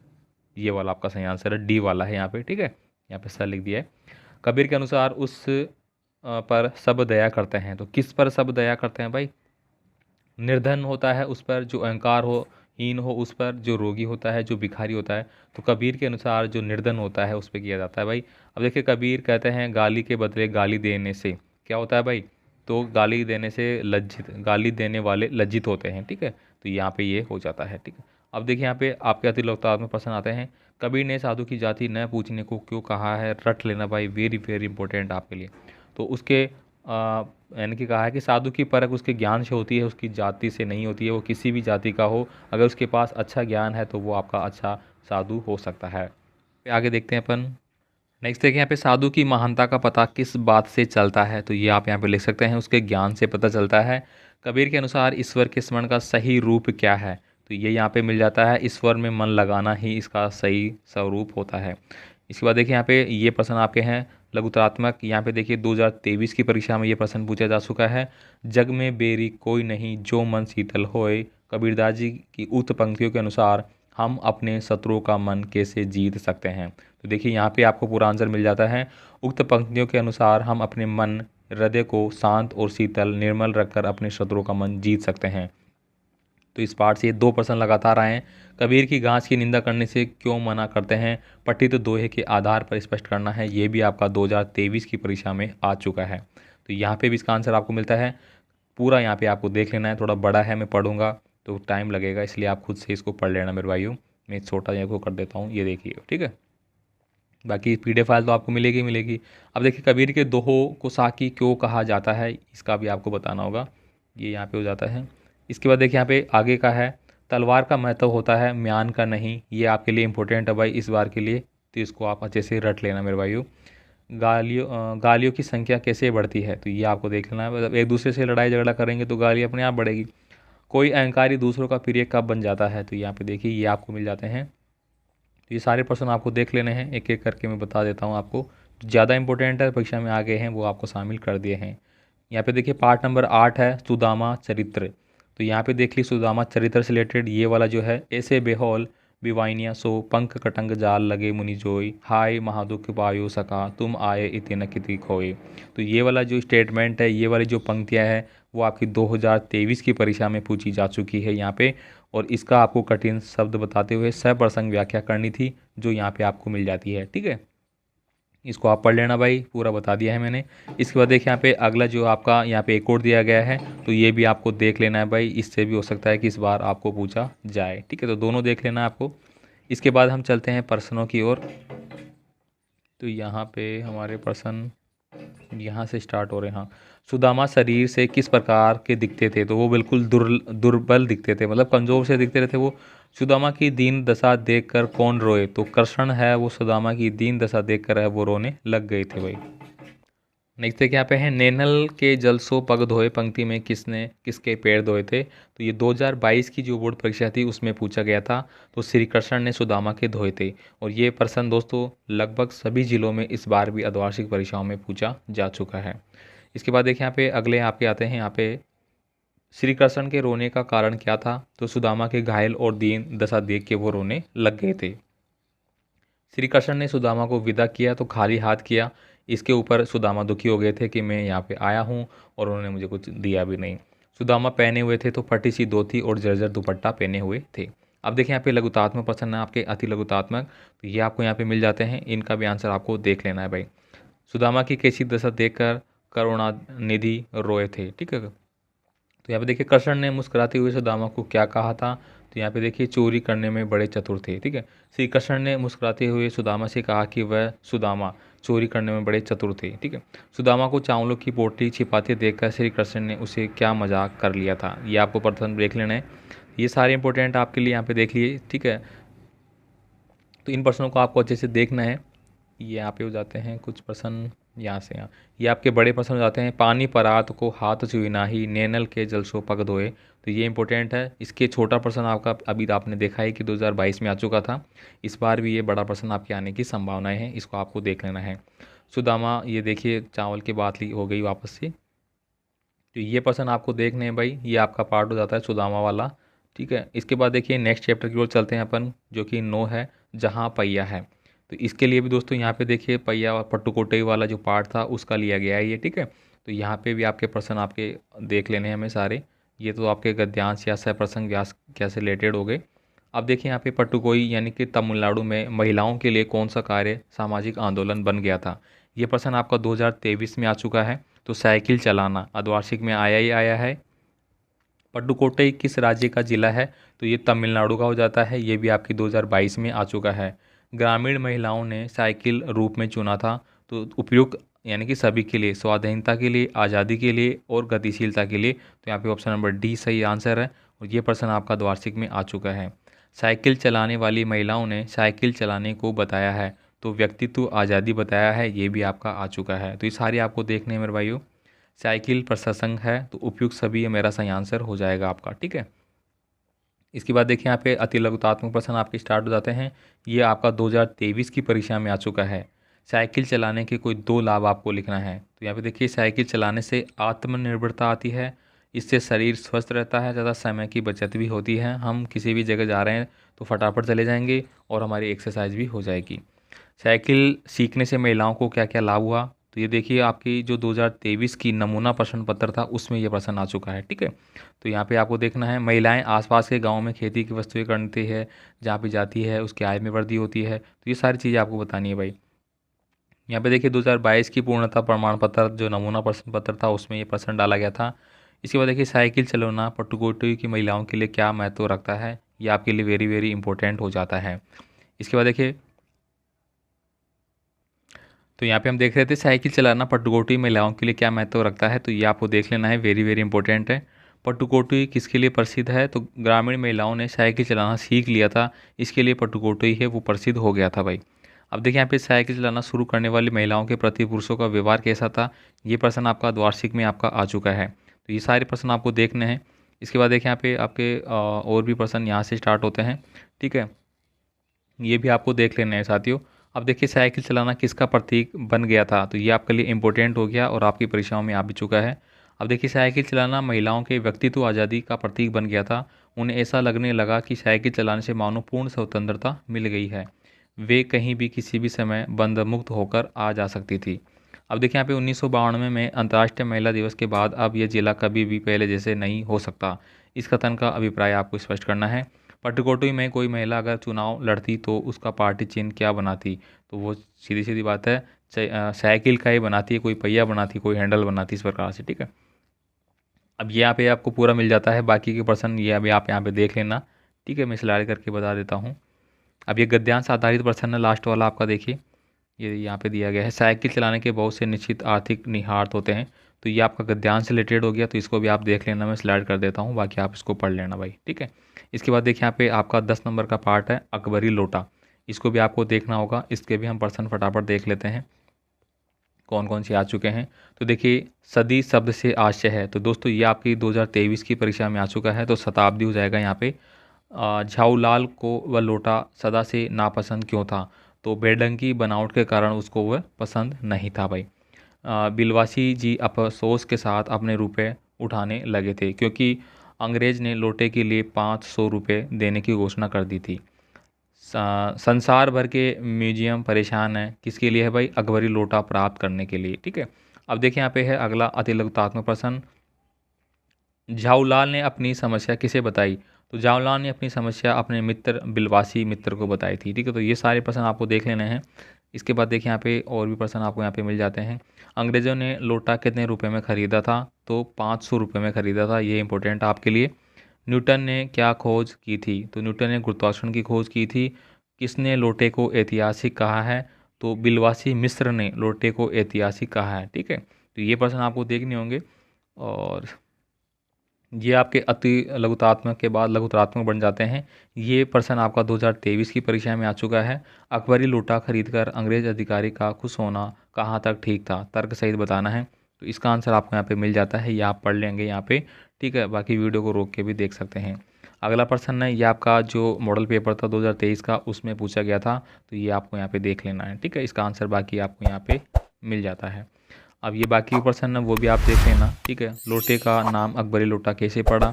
ये वाला आपका सही आंसर है, डी वाला है यहाँ पे। ठीक है, यहाँ पे सर लिख दिया है। कबीर के अनुसार उस पर सब दया करते हैं, तो किस पर सब दया करते हैं भाई, निर्धन होता है उस पर, जो अहंकार हो हीन हो उस पर, जो रोगी होता है, जो भिखारी होता है। तो कबीर के अनुसार जो निर्धन होता है उस पर किया जाता है भाई। अब देखिए कबीर कहते हैं गाली के बदले गाली देने से क्या होता है भाई, तो गाली देने से लज्जित, गाली देने वाले लज्जित होते हैं। ठीक है, तो यहाँ पे ये हो जाता है। ठीक है, अब देखिए यहाँ पे आपके अति लोकतार में प्रश्न आते हैं, कबीर ने साधु की जाति न पूछने को क्यों कहा है, रट लेना भाई, वेरी वेरी इंपॉर्टेंट आपके लिए। तो उसके यानी कि कहा है कि साधु की परख उसके ज्ञान से होती है, उसकी जाति से नहीं होती है। वो किसी भी जाति का हो, अगर उसके पास अच्छा ज्ञान है तो वो आपका अच्छा साधु हो सकता है। फिर आगे देखते हैं अपन। नेक्स्ट देखिए यहाँ पे साधु की महानता का पता किस बात से चलता है, तो ये आप यहाँ पे लिख सकते हैं, उसके ज्ञान से पता चलता है। कबीर के अनुसार ईश्वर के स्मरण का सही रूप क्या है, तो ये यहाँ पे मिल जाता है, ईश्वर में मन लगाना ही इसका सही स्वरूप होता है। इसके बाद देखिए यहाँ पे ये प्रश्न आपके हैं लघुतरात्मक, यहाँ पे देखिए 2023 की परीक्षा में ये प्रश्न पूछा जा चुका है, जग में बेरी कोई नहीं जो मन शीतल होए, कबीरदास जी की उक्त पंक्तियों के अनुसार हम अपने शत्रुओं का मन कैसे जीत सकते हैं। तो देखिए यहाँ पे आपको पूरा आंसर मिल जाता है, उक्त पंक्तियों के अनुसार हम अपने मन हृदय को शांत और शीतल निर्मल रखकर अपने शत्रुओं का मन जीत सकते हैं। तो इस पाठ से ये 2 प्रश्न लगातार आए हैं, कबीर की घास की निंदा करने से क्यों मना करते हैं, पठित दोहे के आधार पर स्पष्ट करना है, ये भी आपका 2023 की परीक्षा में आ चुका है। तो यहाँ पे भी इसका आंसर आपको मिलता है, पूरा यहाँ पे आपको देख लेना है, थोड़ा बड़ा है, मैं पढ़ूंगा तो टाइम लगेगा, इसलिए आप खुद से इसको पढ़ लेना मेरे भाइयों। मैं छोटा यहाँ को कर देता हूँ, ये देखिए। ठीक है, बाकी PDF फाइल तो आपको मिलेगी मिलेगी। अब देखिए कबीर के दोहों को साकी क्यों कहा जाता है, इसका भी आपको बताना होगा, ये यहाँ पे हो जाता है। इसके बाद देखिए यहाँ पे आगे का है, तलवार का महत्व होता है म्यान का नहीं, ये आपके लिए इंपॉर्टेंट है भाई इस बार के लिए, तो इसको आप अच्छे से रट लेना मेरे भाइयों। गालियों की संख्या कैसे बढ़ती है, तो ये आपको देख लेना है, मतलब एक दूसरे से लड़ाई झगड़ा करेंगे तो गाली अपने आप बढ़ेगी। कोई अहंकारी दूसरों का प्रिय कब बन जाता है, तो यहाँ पे देखिए ये आपको मिल जाते हैं। तो ये सारे प्रश्न आपको देख लेने हैं, एक एक करके मैं बता देता हूँ आपको, ज़्यादा इंपॉर्टेंट है परीक्षा में आ गए हैं वो आपको शामिल कर दिए हैं। यहाँ पे देखिए पार्ट नंबर 8 है सुदामा चरित्र, तो यहाँ पे देख ली सुदामा चरित्र से रिलेटेड ये वाला जो है, ऐसे बेहौल बिवाइनिया सो पंख कटंग जाल लगे मुनि जोई, हाय महादुख पायो सका तुम आए इतने किति खोए। तो ये वाला जो स्टेटमेंट है, ये वाली जो पंक्तियाँ हैं वो आपकी 2023 की परीक्षा में पूछी जा चुकी है यहाँ पे, और इसका आपको कठिन शब्द बताते हुए सप्रसंग व्याख्या करनी थी, जो यहाँ पे आपको मिल जाती है। ठीक है, इसको आप पढ़ लेना भाई, पूरा बता दिया है मैंने। इसके बाद देखिए यहाँ पे अगला जो आपका यहाँ पे एक और दिया गया है, तो ये भी आपको देख लेना है भाई, इससे भी हो सकता है कि इस बार आपको पूछा जाए। ठीक है, तो दोनों देख लेना है आपको। इसके बाद हम चलते हैं प्रश्नों की ओर। तो यहाँ पे हमारे प्रश्न यहाँ से स्टार्ट हो रहे हैं। हाँ, सुदामा शरीर से किस प्रकार के दिखते थे, तो वो बिल्कुल दुर्बल दिखते थे, मतलब कमज़ोर से दिखते रहते वो। सुदामा की दीन दशा देखकर कौन रोए, तो कृष्ण है वो सुदामा की दीन दशा देखकर है वो रोने लग गए थे भाई। नेक्स्ट देखिए यहाँ पे है, नैनल के जलसो पग धोए पंक्ति में किसने किसके पैर धोए थे, तो ये 2022 की जो बोर्ड परीक्षा थी उसमें पूछा गया था, तो श्री कृष्ण ने सुदामा के धोए थे। और ये प्रश्न दोस्तों लगभग सभी जिलों में इस बार भी अर्धवार्षिक परीक्षाओं में पूछा जा चुका है। इसके बाद देखिए यहाँ पे अगले आपके आते हैं, यहाँ पे श्री कृष्ण के रोने का कारण क्या था, तो सुदामा के घायल और दीन दशा देख के वो रोने लग गए थे। श्री कृष्ण ने सुदामा को विदा किया तो खाली हाथ किया, इसके ऊपर सुदामा दुखी हो गए थे कि मैं यहाँ पे आया हूँ और उन्होंने मुझे कुछ दिया भी नहीं। सुदामा पहने हुए थे तो फटी सी धोती और जर्जर दुपट्टा पहने हुए थे। अब देखिए यहाँ पे लघुतात्मक प्रश्न है आपके, अति लघुतात्मक, तो ये आपको यहाँ पे मिल जाते हैं, इनका भी आंसर आपको देख लेना है भाई। सुदामा की कैसी दशा देखकर करुणानिधि रोए थे। ठीक है, तो तो यहाँ पे देखिए कृष्ण ने मुस्कुराते हुए सुदामा को क्या कहा था, तो यहाँ पे देखिए चोरी करने में बड़े चतुर थे। ठीक है, श्री कृष्ण ने मुस्कुराते हुए सुदामा से कहा कि वह सुदामा चोरी करने में बड़े चतुर थे। ठीक है, सुदामा को चावलों की पोटली छिपाते देखकर श्री कृष्ण ने उसे क्या मजाक कर लिया था, ये आपको प्रश्न देख लेना है। ये सारे इंपॉर्टेंट आपके लिए यहाँ पे देख लिए। ठीक है, तो इन प्रश्नों को आपको अच्छे से देखना है। ये यहाँ पे हो जाते हैं कुछ प्रश्न यहाँ से यहाँ, ये आपके बड़े प्रश्न हो जाते हैं। पानी परात को हाथ छुईना ही नैनल के जल सो पग धोए, तो ये इंपॉर्टेंट है। इसके छोटा प्रश्न आपका अभी आपने देखा है कि 2022 में आ चुका था, इस बार भी ये बड़ा प्रश्न आपके आने की संभावनाएं हैं, इसको आपको देख लेना है। सुदामा, ये देखिए चावल की बातली हो गई वापस से, तो ये प्रश्न आपको देखने हैं भाई, ये आपका पार्ट हो जाता है सुदामा वाला। ठीक है, इसके बाद देखिए नेक्स्ट चैप्टर की ओर चलते हैं अपन, जो कि 9 है, जहाँ पहिया है। तो इसके लिए भी दोस्तों यहाँ पे देखिए पहिया और पट्टुकोटई वाला जो पार्ट था उसका लिया गया है ये। ठीक है, तो यहाँ पे भी आपके प्रश्न आपके देख लेने हैं हमें सारे। ये तो आपके गद्यांश या सह प्रसंग व्यास क्या से रिलेटेड हो गए। अब देखिए यहाँ पे पट्टुकोई यानी कि तमिलनाडु में महिलाओं के लिए कौन सा कार्य सामाजिक आंदोलन बन गया था, ये प्रश्न आपका 2023 में आ चुका है। तो साइकिल चलाना अर्धवार्षिक में आया ही आया है। पट्टुकोट्टई किस राज्य का जिला है, तो ये तमिलनाडु का हो जाता है, ये भी आपकी 2022 में आ चुका है। ग्रामीण महिलाओं ने साइकिल रूप में चुना था, तो उपयुक्त यानी कि सभी के लिए, स्वाधीनता के लिए, आज़ादी के लिए और गतिशीलता के लिए, तो यहाँ पे ऑप्शन नंबर डी सही आंसर है। और ये प्रश्न आपका द्वार्षिक में आ चुका है। साइकिल चलाने वाली महिलाओं ने साइकिल चलाने को बताया है, तो व्यक्तित्व आज़ादी बताया है, ये भी आपका आ चुका है। तो ये सारे आपको देखने हैं मेरे भाइयों। साइकिल प्रसंग है, तो उपयुक्त सभी ये मेरा सही आंसर हो जाएगा आपका। ठीक है, इसके बाद देखिए यहाँ पे अति लघुतात्मक प्रश्न आपके स्टार्ट हो जाते हैं। ये आपका 2023 की परीक्षा में आ चुका है। साइकिल चलाने के कोई 2 लाभ आपको लिखना है। तो यहाँ पे देखिए साइकिल चलाने से आत्मनिर्भरता आती है, इससे शरीर स्वस्थ रहता है, ज़्यादा समय की बचत भी होती है, हम किसी भी जगह जा रहे हैं तो फटाफट चले जाएंगे और हमारी एक्सरसाइज भी हो जाएगी। साइकिल सीखने से महिलाओं को क्या क्या लाभ हुआ, तो ये देखिए आपकी जो 2023 की नमूना प्रश्न पत्र था उसमें ये प्रश्न आ चुका है। ठीक है, तो यहाँ पे आपको देखना है, महिलाएं आसपास के गांव में खेती की वस्तुएं करती है, जहाँ पे जाती है उसकी आय में वृद्धि होती है, तो ये सारी चीज़ें आपको बतानी है भाई। यहाँ पे देखिए 2022 की पूर्णता प्रमाण पत्र जो नमूना प्रश्न पत्र था उसमें ये प्रश्न डाला गया था। इसके बाद देखिए साइकिल चलाना पट्टुकोट्टई की महिलाओं के लिए क्या महत्व रखता है, ये आपके लिए वेरी वेरी इंपॉर्टेंट हो जाता है। इसके बाद देखिए, तो यहाँ पे हम देख रहे थे साइकिल चलाना पट्टुकोट्टई महिलाओं के लिए क्या महत्व रखता है, तो ये आपको देख लेना है, वेरी वेरी इंपॉर्टेंट है। पट्टुकोट्टई किसके लिए प्रसिद्ध है, तो ग्रामीण महिलाओं ने साइकिल चलाना सीख लिया था, इसके लिए पट्टुकोट्टई है वो प्रसिद्ध हो गया था भाई। अब देखिए यहाँ पे साइकिल चलाना शुरू करने वाली महिलाओं के प्रति पुरुषों का व्यवहार कैसा था, ये प्रश्न आपका द्वार्षिक में आपका आ चुका है। तो ये सारे प्रश्न आपको देखने हैं। इसके बाद देखिए यहाँ पे आपके और भी प्रश्न यहाँ से स्टार्ट होते हैं। ठीक है, ये भी आपको देख लेना है साथियों। अब देखिए साइकिल चलाना किसका प्रतीक बन गया था, तो ये आपके लिए इंपॉर्टेंट हो गया और आपकी परीक्षाओं में आ भी चुका है। अब देखिए साइकिल चलाना महिलाओं के व्यक्तित्व आज़ादी का प्रतीक बन गया था, उन्हें ऐसा लगने लगा कि साइकिल चलाने से मानो पूर्ण स्वतंत्रता मिल गई है, वे कहीं भी किसी भी समय बंधमुक्त होकर आ जा सकती थी। अब देखिए यहाँ पे 1992 में अंतर्राष्ट्रीय महिला दिवस के बाद अब यह जिला कभी भी पहले जैसे नहीं हो सकता, इस कथन का अभिप्राय आपको स्पष्ट करना है। पट्टुकोट्टई में कोई महिला अगर चुनाव लड़ती तो उसका पार्टी चिन्ह क्या बनाती, तो वो सीधी सीधी बात है साइकिल का ही बनाती है, कोई पहिया बनाती, कोई हैंडल बनाती, इस प्रकार से। ठीक है, अब ये यहाँ पे आपको पूरा मिल जाता है, बाकी के प्रश्न ये अभी आप यहाँ पे देख लेना। ठीक है, मैं स्लाइड करके बता देता हूँ। अब ये गद्यांश आधारित प्रश्न है, लास्ट वाला आपका देखिए, ये यहाँ पे दिया गया है, साइकिल चलाने के बहुत से निश्चित आर्थिक निहितार्थ होते हैं, तो ये आपका गद्यांश से रिलेटेड हो गया, तो इसको भी आप देख लेना, मैं स्लाइड कर देता हूँ, बाकी आप इसको पढ़ लेना भाई। ठीक है, इसके बाद देखिए यहाँ पे आपका 10 नंबर का पार्ट है अकबरी लोटा, इसको भी आपको देखना होगा, इसके भी हम प्रश्न फटाफट देख लेते हैं कौन कौन से आ चुके हैं। तो देखिए सदी शब्द से आशय है, तो दोस्तों ये आपकी 2023 की परीक्षा में आ चुका है, तो शताब्दी हो जाएगा यहाँ पे। झाऊलाल को वह लोटा सदा से नापसंद क्यों था, तो बेढंगी बनावट के कारण उसको वह पसंद नहीं था भाई। बिलवासी जी अफसोस के साथ अपने रुपए उठाने लगे थे क्योंकि अंग्रेज ने लोटे के लिए 500 रुपये देने की घोषणा कर दी थी। संसार भर के म्यूजियम परेशान है किसके लिए है भाई, अकबरी लोटा प्राप्त करने के लिए। ठीक है, अब देखिए यहाँ पे है अगला अति लघुतात्मक प्रश्न, झाऊलाल ने अपनी समस्या किसे बताई, तो झाऊलाल ने अपनी समस्या अपने मित्र बिलवासी मित्र को बताई थी। ठीक है, तो ये सारे प्रश्न आपको देख लेने हैं। इसके बाद देखिए यहाँ पे और भी प्रश्न आपको यहाँ पे मिल जाते हैं। अंग्रेज़ों ने लोटा कितने रुपए में ख़रीदा था? तो 500 रुपये में ख़रीदा था। ये इंपॉर्टेंट आपके लिए। न्यूटन ने क्या खोज की थी? तो न्यूटन ने गुरुत्वाकर्षण की खोज की थी। किसने लोटे को ऐतिहासिक कहा है? तो बिलवासी मिस्र ने लोटे को ऐतिहासिक कहा है। ठीक है, तो ये प्रश्न आपको देखने होंगे। और ये आपके अति लघुतात्मक के बाद लघुतरात्मक बन जाते हैं। ये प्रश्न आपका 2023 की परीक्षा में आ चुका है। अकबरी लोटा खरीदकर अंग्रेज अधिकारी का खुश होना कहाँ तक ठीक था? तर्क सहित बताना है। तो इसका आंसर आपको यहाँ पे मिल जाता है, ये आप पढ़ लेंगे यहाँ पे। ठीक है, बाकी वीडियो को रोक के भी देख सकते हैं। अगला प्रश्न है, ये आपका जो मॉडल पेपर था 2023 का, उसमें पूछा गया था, तो ये आपको यहाँ पे देख लेना है। ठीक है, इसका आंसर बाकी आपको यहाँ पे मिल जाता है। अब ये बाकी प्रश्न है वो भी आप देख लेना। ठीक है, लोटे का नाम अकबरी लोटा कैसे पड़ा?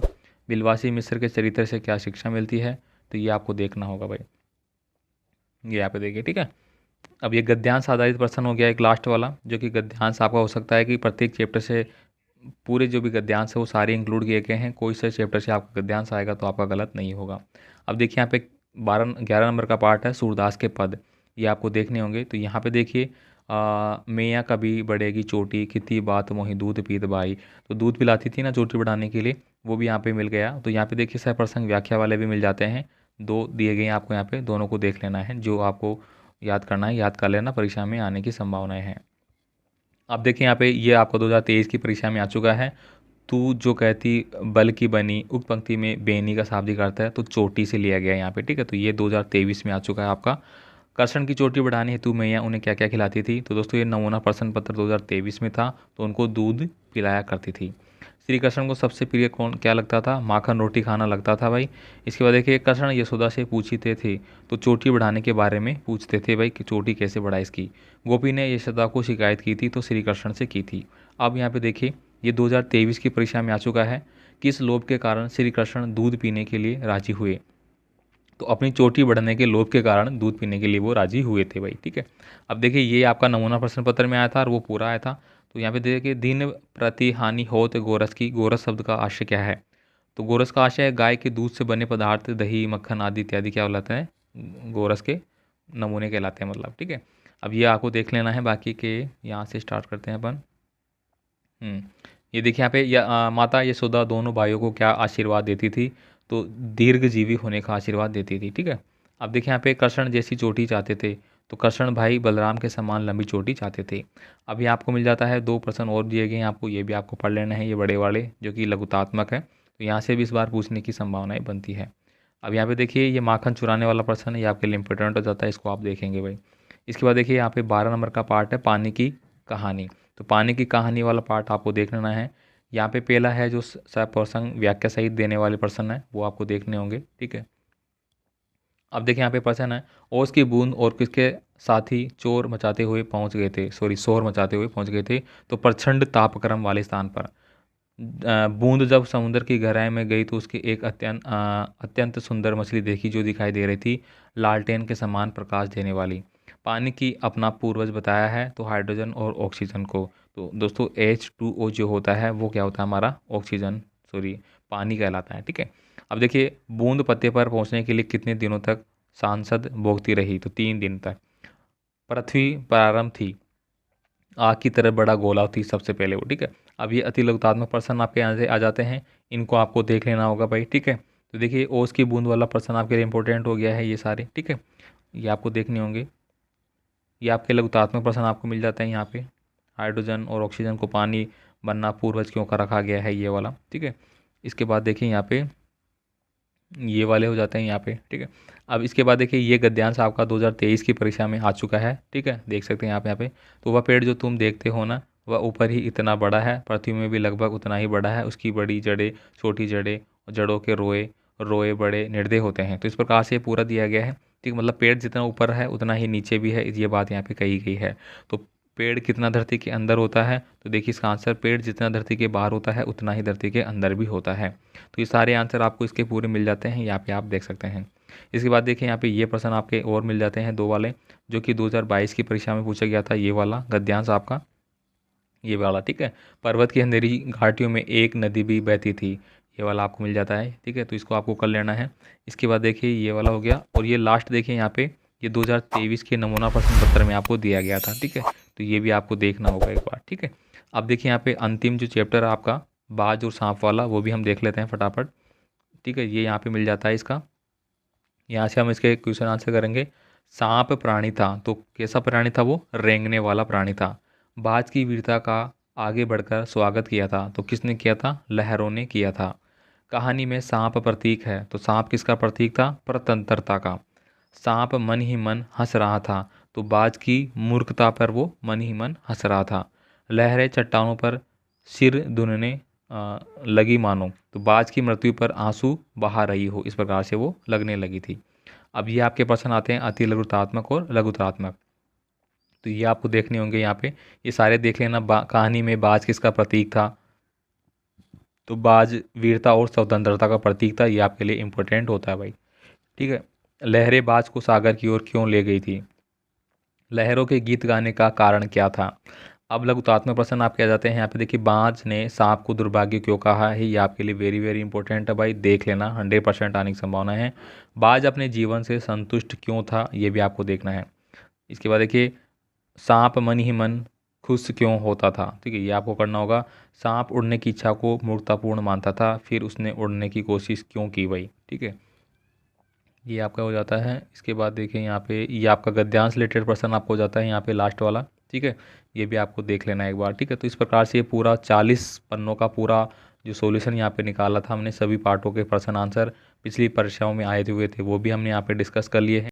बिलवासी मिस्र के चरित्र से क्या शिक्षा मिलती है? तो ये आपको देखना होगा भाई, ये यहाँ पे देखिए। ठीक है, अब ये गद्यांश आधारित प्रश्न हो गया एक लास्ट वाला, जो कि गद्यांश आपका हो सकता है कि प्रत्येक चैप्टर से पूरे जो भी गद्यांश है वो सारे इंक्लूड किए गए हैं। कोई से चैप्टर से आपका गद्यांश आएगा तो आपका गलत नहीं होगा। अब देखिए यहाँ पे 11 नंबर का पार्ट है सूरदास के पद, ये आपको देखने होंगे। तो यहाँ पे देखिए, मैया कभी बढ़ेगी चोटी, कितनी बात मोही दूध पीत बाई। तो दूध पिलाती थी ना चोटी बढ़ाने के लिए, वो भी यहाँ पे मिल गया। तो यहाँ पे देखिए सह प्रसंग व्याख्या वाले भी मिल जाते हैं, 2 दिए गए हैं आपको यहाँ पे, दोनों को देख लेना है। जो आपको याद करना है याद कर लेना, परीक्षा में आने की संभावनाएं हैं। अब देखिए यहाँ पे ये आपको 2023 की परीक्षा में आ चुका है। तू जो कहती बल की बनी, उक्त पंक्ति में बेनी का शाब्दिक अर्थ है, तो चोटी से लिया गया है यहाँ पे। ठीक है, तो ये 2023 में आ चुका है आपका। कर्षण की चोटी बढ़ाने हेतु मैया उन्हें क्या क्या खिलाती थी? तो दोस्तों ये नमूना प्रश्न पत्र 2023 में था, तो उनको दूध पिलाया करती थी। श्री कृष्ण को सबसे प्रिय कौन क्या लगता था? माखन रोटी खाना लगता था भाई। इसके बाद देखिए, कृष्ण यशोदा से पूछते थे, तो चोटी बढ़ाने के बारे में पूछते थे भाई कि चोटी कैसे बढ़ाए इसकी। गोपी ने यशोदा को शिकायत की थी, तो श्री कृष्ण से की थी। अब यहाँ पे देखिए, ये 2023 की परीक्षा में आ चुका है। किस लोभ के कारण श्री कृष्ण दूध पीने के लिए राजी हुए? तो अपनी चोटी बढ़ने के लोभ के कारण दूध पीने के लिए वो राजी हुए थे भाई। ठीक है, अब देखिए ये आपका नमूना प्रश्न पत्र में आया था और वो पूरा आया था। तो यहाँ पे देखिए, दिन प्रति हानि होत गोरस की, गोरस शब्द का आशय क्या है? तो गोरस का आशय है गाय के दूध से बने पदार्थ, दही मक्खन आदि इत्यादि क्या कहलाते हैं? गोरस के नमूने कहलाते हैं मतलब। ठीक है, अब ये आपको देख लेना है। बाकी के यहाँ से स्टार्ट करते हैं अपन। ये देखिए यहाँ पे माता यशोदा दोनों भाइयों को क्या आशीर्वाद देती थी? तो दीर्घजीवी होने का आशीर्वाद देती थी। ठीक है, अब देखिए यहाँ पे कृष्ण जैसी चोटी चाहते थे, तो कृष्ण भाई बलराम के समान लंबी चोटी चाहते थे। अभी आपको मिल जाता है 2 प्रश्न और दिए गए हैं आपको, ये भी आपको पढ़ लेना है, ये बड़े वाले जो कि लघुतात्मक है, तो यहाँ से भी इस बार पूछने की संभावनाएं बनती है। अब यहाँ पे देखिए, ये माखन चुराने वाला प्रश्न है, ये आपके लिए इंपॉर्टेंट हो जाता है, इसको आप देखेंगे भाई। इसके बाद देखिए यहाँ पे 12 नंबर का पार्ट है पानी की कहानी। तो पानी की कहानी वाला पार्ट आपको देख लेना है। यहाँ पे पहला है जो प्रसंग व्याख्या सहित देने वाले प्रश्न है, वो आपको देखने होंगे। ठीक है, अब देखिए यहाँ पे प्रश्न है, ओस की बूंद और किसके साथी चोर मचाते हुए पहुंच गए थे, सॉरी शोर मचाते हुए पहुंच गए थे? तो प्रचंड तापक्रम वाले स्थान पर। बूंद जब समुद्र की गहराई में गई तो उसकी एक अत्यंत सुंदर मछली देखी, जो दिखाई दे रही थी लालटेन के समान प्रकाश देने वाली। पानी की अपना पूर्वज बताया है, तो हाइड्रोजन और ऑक्सीजन को। तो दोस्तों H2O जो होता है वो क्या होता है हमारा? ऑक्सीजन, सॉरी पानी कहलाता है। ठीक है, अब देखिए, बूंद पत्ते पर पहुंचने के लिए कितने दिनों तक सांसद भोगती रही? तो 3 दिन तक। पृथ्वी प्रारंभ थी, आग की तरह बड़ा गोला थी सबसे पहले वो। ठीक है, अब ये अति लघुतात्मक प्रश्न आपके यहाँ से आ जाते हैं, इनको आपको देख लेना होगा भाई। ठीक है, तो देखिए ओस की बूंद वाला प्रश्न आपके लिए इंपॉर्टेंट हो गया है ये सारे। ठीक है, ये आपको देखने होंगे। ये आपके लघुतात्मक प्रश्न आपको मिल जाते हैं यहाँ पे। हाइड्रोजन और ऑक्सीजन को पानी बनना पूर्वज क्यों का रखा गया है, ये वाला। ठीक है, इसके बाद देखिए यहाँ पे ये वाले हो जाते हैं यहाँ पे। ठीक है, अब इसके बाद देखिए, ये गद्यांश आपका 2023 की परीक्षा में आ चुका है। ठीक है, देख सकते हैं यहाँ पे। तो वह पेड़ जो तुम देखते हो ना, वह ऊपर ही इतना बड़ा है, पृथ्वी में भी लगभग उतना ही बड़ा है। उसकी बड़ी जड़ें, छोटी जड़ें, जड़ों के रोए रोए बड़े निर्दय होते हैं। तो इस प्रकार से ये पूरा दिया गया है। ठीक, मतलब पेड़ जितना ऊपर है उतना ही नीचे भी है, ये बात यहाँ पे कही गई है। तो पेड़ कितना धरती के अंदर होता है? तो देखिए इसका आंसर, पेड़ जितना धरती के बाहर होता है उतना ही धरती के अंदर भी होता है। तो ये सारे आंसर आपको इसके पूरे मिल जाते हैं, यहाँ पे आप देख सकते हैं। इसके बाद देखिए यहाँ पे ये प्रश्न आपके और मिल जाते हैं 2 वाले, जो कि 2022 की परीक्षा में पूछा गया था। ये वाला गद्यांश आपका ये वाला। ठीक है, पर्वत की अंधेरी घाटियों में एक नदी भी बहती थी, ये वाला आपको मिल जाता है। ठीक है, तो इसको आपको कर लेना है। इसके बाद देखिए ये वाला हो गया, और ये लास्ट देखिए यहाँ पे ये 2023 के नमूना प्रश्न पत्र में आपको दिया गया था। ठीक है, तो ये भी आपको देखना होगा एक बार। ठीक है, अब देखिए यहाँ पे अंतिम जो चैप्टर है आपका बाज और सांप वाला, वो भी हम देख लेते हैं फटाफट। ठीक है, ये यहाँ पे मिल जाता है इसका। यहाँ से हम इसके क्वेश्चन आंसर करेंगे। सांप प्राणी था, तो कैसा प्राणी था वो? रेंगने वाला प्राणी था। बाज की वीरता का आगे बढ़कर स्वागत किया था, तो किसने किया था? लहरों ने किया था। कहानी में सांप प्रतीक है, तो सांप किसका प्रतीक था? स्वतंत्रता का। सांप मन ही मन हंस रहा था, तो बाज की मूर्खता पर वो मन ही मन हंस रहा था। लहरें चट्टानों पर सिर दुनने लगी मानो, तो बाज की मृत्यु पर आंसू बहा रही हो, इस प्रकार से वो लगने लगी थी। अब ये आपके प्रश्न आते हैं अति लघुतात्मक और लघुतात्मक, तो ये आपको देखने होंगे यहाँ पे। ये सारे देख लेना। कहानी में बाज किसका प्रतीक था? तो बाज वीरता और स्वतंत्रता का प्रतीक था। ये आपके लिए इम्पोर्टेंट होता है भाई। ठीक है, लहरें बाज को सागर की ओर क्यों ले गई थी? लहरों के गीत गाने का कारण क्या था? अब लघुतात्मक प्रश्न आपके आ जाते हैं। यहाँ पे देखिए, बाज ने सांप को दुर्भाग्य क्यों कहा है? ये आपके लिए वेरी वेरी इंपॉर्टेंट है भाई, देख लेना। 100% आने की संभावना है। बाज अपने जीवन से संतुष्ट क्यों था? ये भी आपको देखना है। इसके बाद देखिए, सांप मन ही मन खुश क्यों होता था? ठीक है, ये आपको करना होगा। सांप उड़ने की इच्छा को मूर्खतापूर्ण मानता था, फिर उसने उड़ने की कोशिश क्यों की भाई? ठीक है, ये आपका हो जाता है। इसके बाद देखिए यहाँ पे, ये आपका गद्यांश रिलेटेड प्रश्न आपको हो जाता है यहाँ पे लास्ट वाला। ठीक है, ये भी आपको देख लेना एक बार। ठीक है, तो इस प्रकार से ये पूरा 40 पन्नों का पूरा जो सॉल्यूशन यहाँ पे निकाला था हमने, सभी पार्टों के प्रश्न आंसर पिछली परीक्षाओं में आए हुए थे, वो भी हमने यहाँ पे डिस्कस कर लिए हैं।